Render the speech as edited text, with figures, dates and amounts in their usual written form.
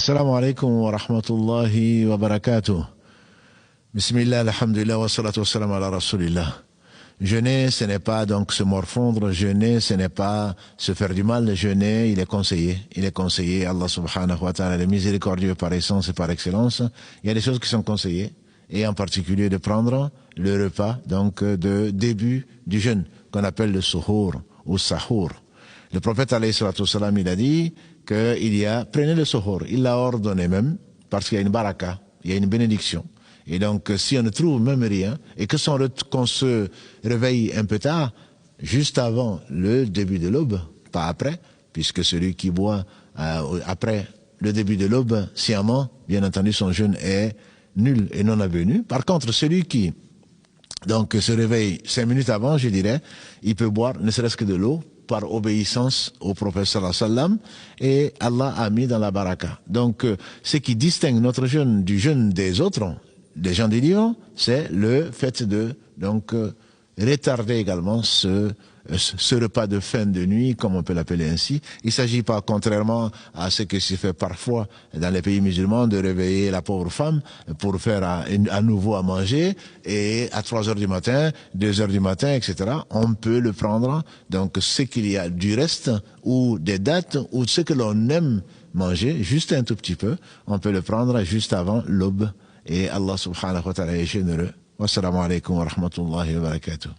Assalamu alaikum wa rahmatullahi wa barakatuh. Bismillah, alhamdulillah, wa salatu wa salam ala rasulillah. Jeûner, ce n'est pas donc se morfondre, jeûner, ce n'est pas se faire du mal, jeûner, il est conseillé, Allah subhanahu wa ta'ala, le miséricordieux par essence et par excellence, il y a des choses qui sont conseillées, et en particulier de prendre le repas, donc de début du jeûne, qu'on appelle le suhour ou sahour. Le prophète alayhi salatu wa salam, il a dit prenez le suhour, il l'a ordonné même, parce qu'il y a une baraka, il y a une bénédiction. Et donc, si on ne trouve même rien, et qu'on se réveille un peu tard, juste avant le début de l'aube, pas après, puisque celui qui boit après le début de l'aube, sciemment, bien entendu, son jeûne est nul et non avenu. Par contre, celui qui donc se réveille 5 minutes avant, je dirais, il peut boire ne serait-ce que de l'eau, par obéissance au prophète sallallahu alayhi wa sallam, et Allah a mis dans la baraka. Donc, ce qui distingue notre jeûne du jeûne des autres, des gens du livre, c'est le fait de retarder également ce repas de fin de nuit, comme on peut l'appeler ainsi. Il ne s'agit pas, contrairement à ce que se fait parfois dans les pays musulmans, de réveiller la pauvre femme pour faire à nouveau à manger, et à 3 heures du matin, 2 heures du matin, etc. On peut le prendre, donc ce qu'il y a du reste, ou des dates, ou ce que l'on aime manger, juste un tout petit peu, on peut le prendre juste avant l'aube. Et Allah subhanahu wa ta'ala est généreux. Wassalamu alaikum wa rahmatullahi wa barakatuh.